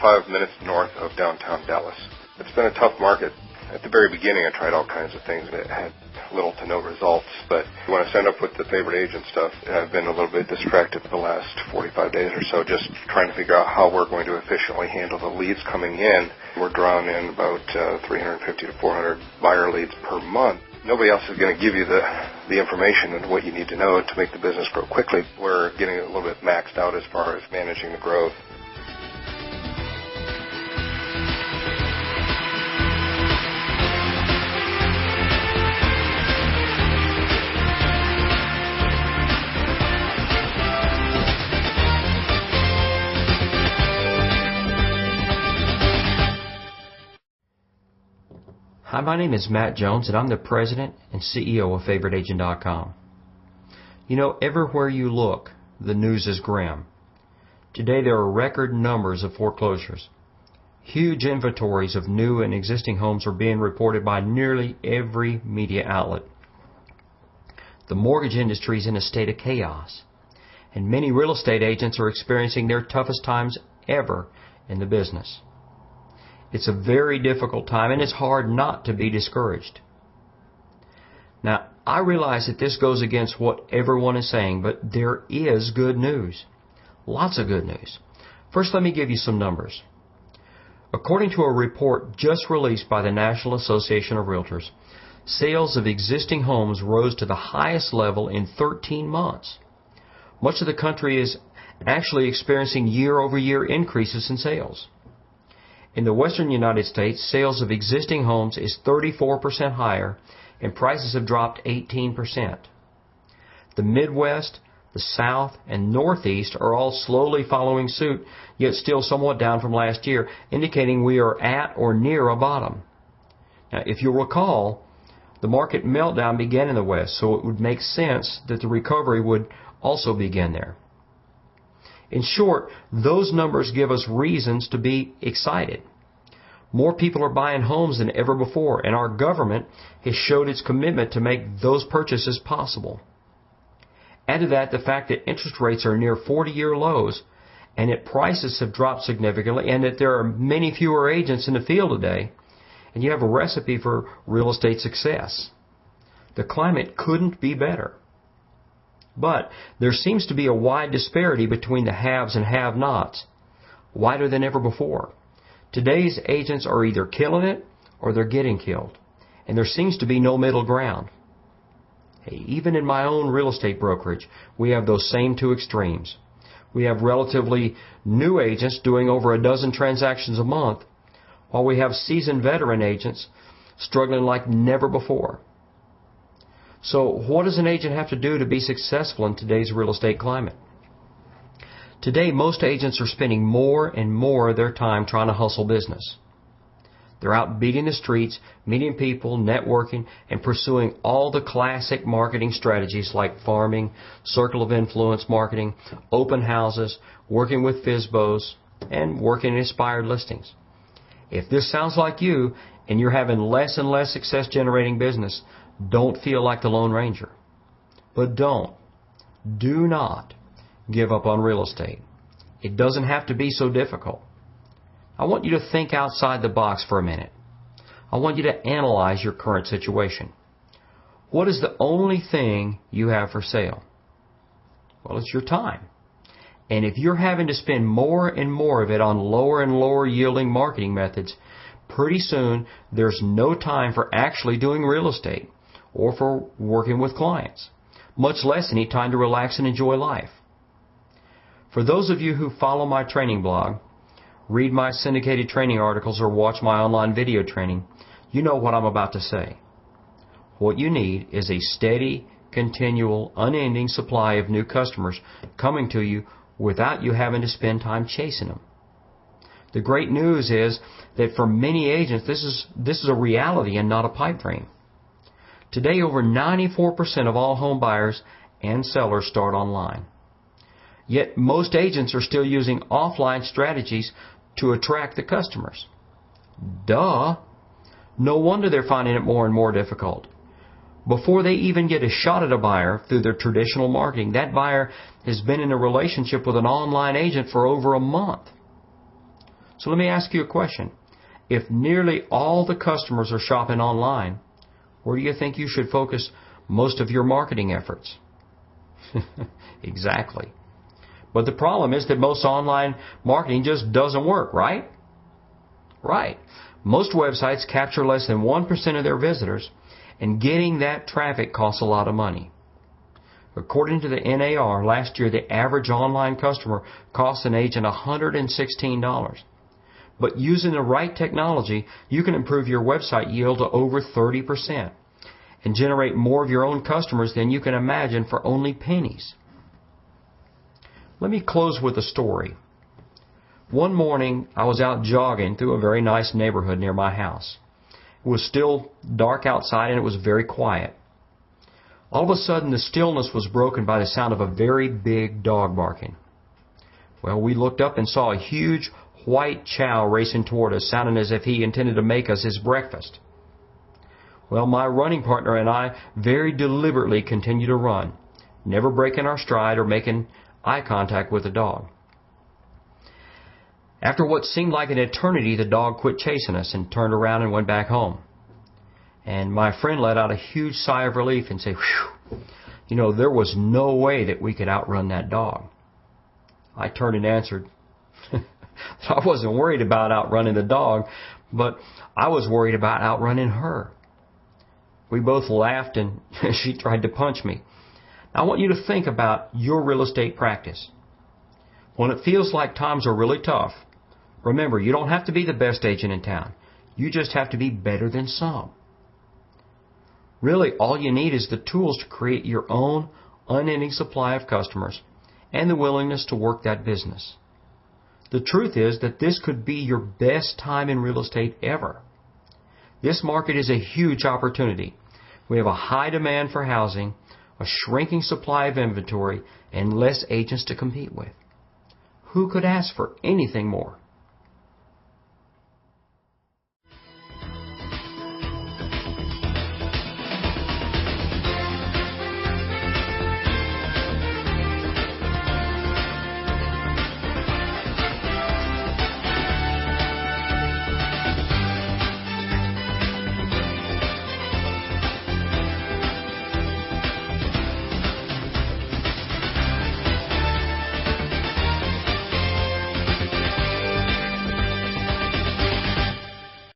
45 minutes north of downtown Dallas. It's been a tough market. At the very beginning, I tried all kinds of things that had little to no results, but when I signed up with the favorite agent stuff, I've been a little bit distracted for the last 45 days or so, just trying to figure out how we're going to efficiently handle the leads coming in. We're drawing in about 350 to 400 buyer leads per month. Nobody else is going to give you the information and what you need to know to make the business grow quickly. We're getting a little bit maxed out as far as managing the growth. Hi, my name is Matt Jones, and I'm the President and CEO of FavoriteAgent.com. You know, everywhere you look, the news is grim. Today there are record numbers of foreclosures. Huge inventories of new and existing homes are being reported by nearly every media outlet. The mortgage industry is in a state of chaos, and many real estate agents are experiencing their toughest times ever in the business. It's a very difficult time, and it's hard not to be discouraged. Now, I realize that this goes against what everyone is saying, but there is good news. Lots of good news. First, let me give you some numbers. According to a report just released by the National Association of Realtors, sales of existing homes rose to the highest level in 13 months. Much of the country is actually experiencing year-over-year increases in sales. In the western United States, sales of existing homes is 34% higher, and prices have dropped 18%. The Midwest, the South, and Northeast are all slowly following suit, yet still somewhat down from last year, indicating we are at or near a bottom. Now, if you'll recall, the market meltdown began in the West, so it would make sense that the recovery would also begin there. In short, those numbers give us reasons to be excited. More people are buying homes than ever before, and our government has showed its commitment to make those purchases possible. Add to that the fact that interest rates are near 40-year lows, and that prices have dropped significantly, and that there are many fewer agents in the field today, and you have a recipe for real estate success. The climate couldn't be better. But there seems to be a wide disparity between the haves and have-nots, wider than ever before. Today's agents are either killing it or they're getting killed, and there seems to be no middle ground. Hey, even in my own real estate brokerage, we have those same two extremes. We have relatively new agents doing over a dozen transactions a month, while we have seasoned veteran agents struggling like never before. So what does an agent have to do to be successful in today's real estate climate? Today, most agents are spending more and more of their time trying to hustle business. They're out beating the streets, meeting people, networking, and pursuing all the classic marketing strategies like farming, circle of influence marketing, open houses, working with FSBOs, and working inspired listings. If this sounds like you, and you're having less and less success generating business, don't feel like the Lone Ranger. But do not give up on real estate. It doesn't have to be so difficult. I want you to think outside the box for a minute. I want you to analyze your current situation. What is the only thing you have for sale? Well, it's your time. And if you're having to spend more and more of it on lower and lower yielding marketing methods, pretty soon there's no time for actually doing real estate or for working with clients, much less any time to relax and enjoy life. For those of you who follow my training blog, read my syndicated training articles, or watch my online video training, you know what I'm about to say. What you need is a steady, continual, unending supply of new customers coming to you without you having to spend time chasing them. The great news is that for many agents, this is a reality and not a pipe dream. Today, over 94% of all home buyers and sellers start online. Yet most agents are still using offline strategies to attract the customers. Duh! No wonder they're finding it more and more difficult. Before they even get a shot at a buyer through their traditional marketing, that buyer has been in a relationship with an online agent for over a month. So let me ask you a question. If nearly all the customers are shopping online, where do you think you should focus most of your marketing efforts? Exactly. But the problem is that most online marketing just doesn't work, right? Right. Most websites capture less than 1% of their visitors, and getting that traffic costs a lot of money. According to the NAR, last year the average online customer cost an agent $116. But using the right technology, you can improve your website yield to over 30% and generate more of your own customers than you can imagine for only pennies. Let me close with a story. One morning, I was out jogging through a very nice neighborhood near my house. It was still dark outside and it was very quiet. All of a sudden, the stillness was broken by the sound of a very big dog barking. Well, we looked up and saw a huge white chow racing toward us, sounding as if he intended to make us his breakfast. Well, my running partner and I very deliberately continued to run, never breaking our stride or making eye contact with the dog. After what seemed like an eternity, the dog quit chasing us and turned around and went back home. And my friend let out a huge sigh of relief and said, "Whew, there was no way that we could outrun that dog." I turned and answered, I wasn't worried about outrunning the dog, but I was worried about outrunning her. We both laughed and she tried to punch me. Now, I want you to think about your real estate practice. When it feels like times are really tough, remember, you don't have to be the best agent in town. You just have to be better than some. Really, all you need is the tools to create your own unending supply of customers and the willingness to work that business. The truth is that this could be your best time in real estate ever. This market is a huge opportunity. We have a high demand for housing, a shrinking supply of inventory, and less agents to compete with. Who could ask for anything more?